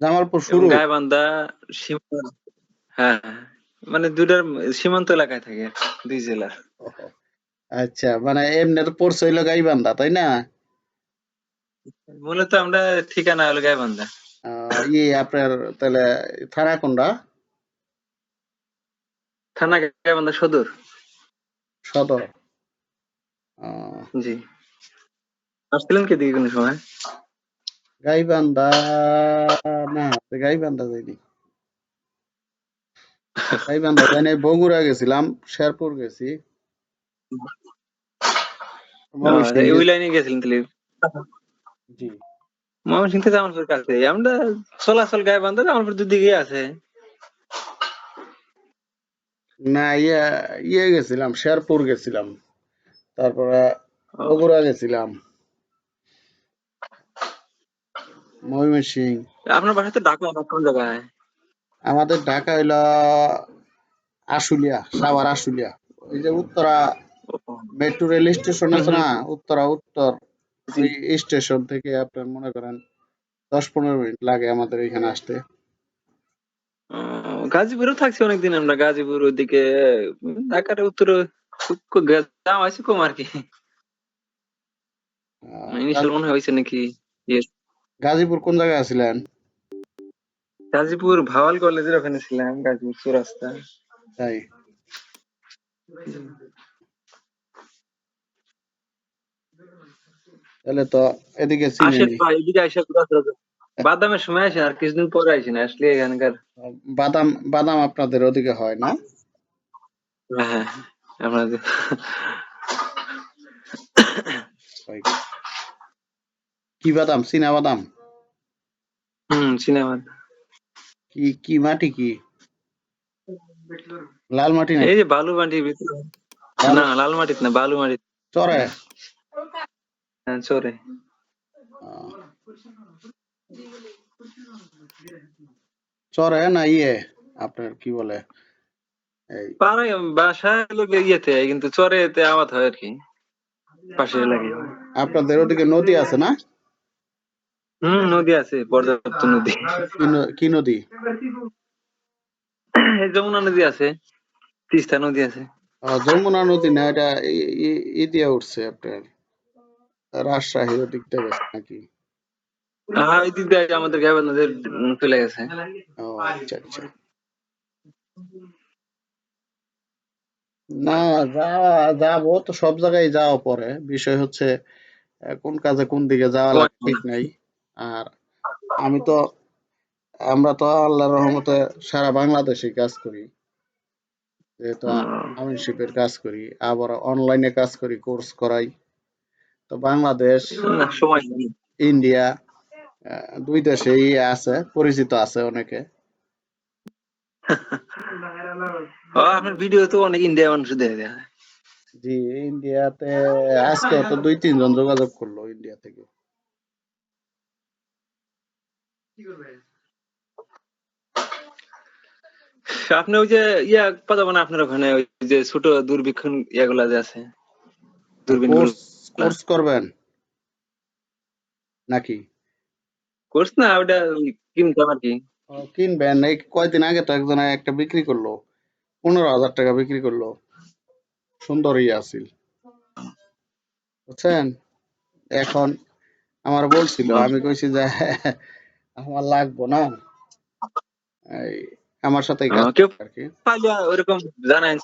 জামালপুর এবং শুরু। গাইবান্ধা হ্যাঁ, মানে দুইটার সীমান্ত এলাকায় থাকে, দুই জেলার। ওহো, আচ্ছা, মানে এমনি তো পড়ছে হইলো গাইবান্ধা, তাই না? মূলত আমরা ঠিকানা হলো গাইবান্ধা। আপনার তাহলে থানা কোনটা? থানা গাইবান্ধা সদর। সদর। আহ, জি। আসছিলেন কি দিকে কোনো সময়? গাইবান্ধা, না, গাইবান্ধা যাইনি। গাইবান্ধা যাই নাই, বগুড়া গেছিলাম, শেরপুর গেছি, ময়মনসিংহ ওই গেছি। লাইনে গেছিলেন তাহলে। জি। ময়মনসিংহ থেকে জামালপুর কাছে, আমরা চলাচল গাইবান্ধা জামালপুর দুদিকে আছে। না, গেছিলাম, শেরপুর গেছিলাম, তারপরে ও, বগুড়া গেছিলাম, ময়মনসিংহ। আপনার বাসা তো ঢাকা না, কোন জায়গায়? আমাদের ঢাকা হইল আশুলিয়া, সাভার আশুলিয়া। ওই যে উত্তরা ও, মেট্রো রেল স্টেশন হুম আছে হুম, না, উত্তরা উত্তর, জি। ওই স্টেশন থেকে আপনার মনে করেন 10-15 মিনিট লাগে আমাদের এখানে আসতে। গাজীপুরেও থাকছি অনেকদিন আমরা, গাজীপুর ওইদিকে ঢাকার উত্তরে যাওয়া হয়েছে কম আর কি। ইনিশিয়াল মনে হয় হয়েছে নাকি। Yes. গাজীপুর কোন জায়গায় আছিলেন? গাজীপুর ভাওয়াল কলেজের ওখানে ছিলাম, গাজীপুর চৌরাস্তা। তাই? তাহলে তো এদিকে আসেন চিনেনি। ভাই, এদিকে আইসা ঘোরাফেরা করুন। বাদামের সময় আসেন, আর কিছুদিন পরে আসেন, আসলে এখানকার। বাদাম বাদাম আপনাদের ওদিকে হয় না? হ্যাঁ হ্যাঁ, আপনাদের। হয়। কি বাদাম? চীনা বাদাম? সিনেমা। কি কি মাটি কি? লাল মাটি এই নাকি? যে বালু মাটির ভিতরে। বালু না, লাল মাটিত না, বালু মাটিত। চরে? হ্যাঁ, চরে। আহ, চরে না আপনার কি বলে এই পাড়ায় বাসা হলো গিয়ে ইয়েতে, কিন্তু চরে এতে আবাদ হয় আর কি, পাশের এলাকায় হয়। আপনাদের ওদিকে নদী আছে না? নদী আছে, পর্যাপ্ত নদী। কি নদী? এই যমুনা নদী আছে, তিস্তা নদী আছে। যমুনা নদী না, এটা দিয়ে উঠছে আপনার রাজশাহীর ওদিক থেকে গেছে নাকি? হ্যাঁ, এই দিক দিয়ে আমাদের গাইবান্ধা নদীর চলে গেছে। ও, আচ্ছা আচ্ছা। না, যাবো তো, সব জায়গায় যাওয়া পরে, বিষয় হচ্ছে কোন কাজে কোন দিকে যাওয়া লাগে ঠিক নাই। আর আমি তো আমরা তো আল্লাহর রহমতে সারা বাংলাদেশে কাজ করি, যেহেতু আমিনশিপের কাজ করি, আবার অনলাইনে কাজ করি, কোর্স করাই। তো বাংলাদেশ, না, সময় নেই। ইন্ডিয়া, দুই দেশেই আছে, পরিচিত আছে অনেকে। আপনার ভিডিও তো অনেক ইন্ডিয়া মানুষ দেখে দেয়। জি, ইন্ডিয়াতে আজকেও তো 2-3 জন যোগাযোগ করলো ইন্ডিয়া থেকে। আপনি ওই যে পাঠাবো না আপনার ওখানে, ওই যে ছোট দূরবীক্ষণ ইয়াগুলা যে আছে, দূরবীন কোর্স গুলা। কোর্স করবেন নাকি? কোর্স না, ওটা কিনতাম আর কি। কিনবেন? এই কয়দিন আগে তো একজন একটা বিক্রি করলো, 15,000 টাকা বিক্রি করলো, সুন্দরই আছিল, বুঝছেন? এখন আমার বলছিল, আমি কইছি যে আমার লাগবো না, এই আমার সাথেই কাজ কেউ করবে আর কি। পাইলে ওরকম জানাই।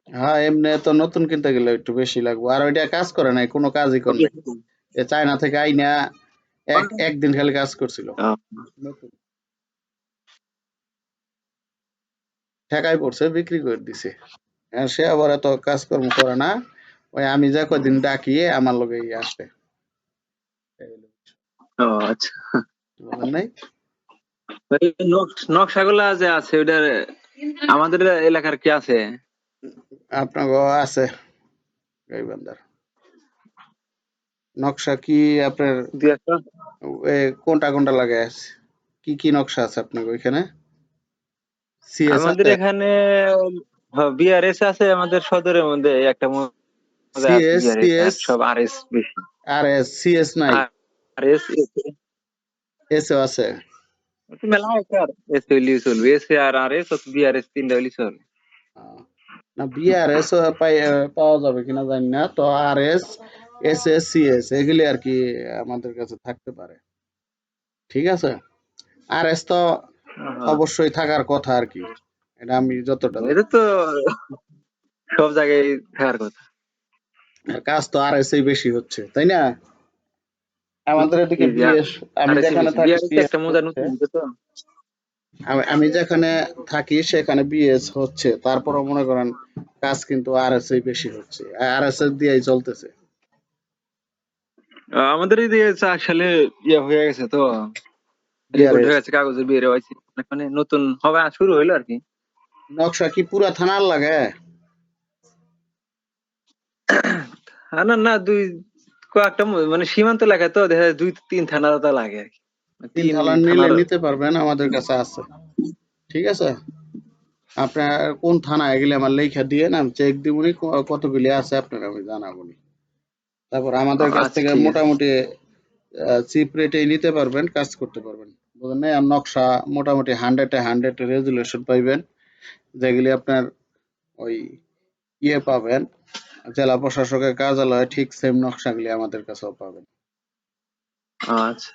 হ্যাঁ, এমনি তো নতুন কিনতে গেলে একটু বেশি লাগবে, আর ওইটা কাজ করে নাই, কোনো কাজই করে নাই। এ চায়না থেকে আইনা একদিন খালি কাজ করছিল, নতুন ঠেকাই পড়ছে, বিক্রি করে দিছে। আর সে আবার এত কাজকর্ম করে না, ওই আমি যা কদিন ডাকি আমার লগে আসে। এই হলো বিষয়। ও আচ্ছা। বুঝেন নাই? ওই নকশাগুলা যে আছে ওইটার আমাদের এলাকার কি আছে? আপনার আছে গাইবান্ধার নকশা কি? আপনার দুই একটা। কোনটা কোনটা লাগে আছে? কি কি নকশা আছে আপনার ওইখানে? সিএস আমাদের আছে? এখানে বিআরএস আছে, আমাদের সদরের মধ্যে একটা মধ্যে আছে সিএস বিআরএস, আর সিএস সব আরএস বেশি। আর এস সিএস নাই? আরএস, এসও আছে। মেলা আছে আর এস হইলেই চলবে, এস আর এস বিআরএস তিনটা হইলেই চলবে। আহ, না বিআরএস পাওয়া যাবে কিনা জানি না, তো আরএস, এসএস, সিএস এগুলি আর কি আমাদের কাছে থাকতে পারে। ঠিক আছে, আরএস তো হ্যাঁ, অবশ্যই থাকার কথা আর কি, এটা আমি যতটা জানি। এটা তো সব জায়গায় থাকার কথা। আর কাজ তো আরএস এই বেশি হচ্ছে, তাই না? আমাদের জি এদিকে জি, বিএস, আমি আর এস যেখানে বেশি থাকি বিআরএস বিএস একটা মজার হচ্ছে। নতুন হইছে তো। আমি যেখানে থাকি সেখানে বিএস হচ্ছে, তারপরও মনে করেন কাজ কিন্তু আরএস এই বেশি হচ্ছে, আরএস এর দিয়েই চলতেছে। আমাদের এই দিকে আসলে হয়ে গেছে তো, রিপোর্ট বিআরএস হয়ে গেছে, কাগজে বের হয়েছে, মানে নতুন হবে শুরু হইলো আর কি। নকশা কি পুরা থানার লাগে? না না, দুই কয়েকটা মানে সীমান্ত এলাকায় তো দেখা যায় দুই তিন থানা তা লাগে আর কি, মানে তিন তিন থানার নিলে থানার। নিতে পারবেন, আমাদের কাছে আছে। ঠিক আছে, আপনার কোন থানা এগুলি আমার লেখা দিয়ে না, আমি চেক দিবনি কতগুলি আছে আপনার আমি জানাবনি। তারপর আমাদের কাছ আচ্ছা থেকে ঠিক আছে। মোটামুটি চিপ রেটেই নিতে পারবেন, কাজ করতে পারবেন, বুঝলেন না? আর নকশা মোটামুটি 100-100 রেজুলেশন পাইবেন, যেগুলি আপনার ওই পাবেন জেলা প্রশাসকের কার্যালয়ে, ঠিক সেম নকশাগুলি আমাদের কাছেও পাবেন। আচ্ছা।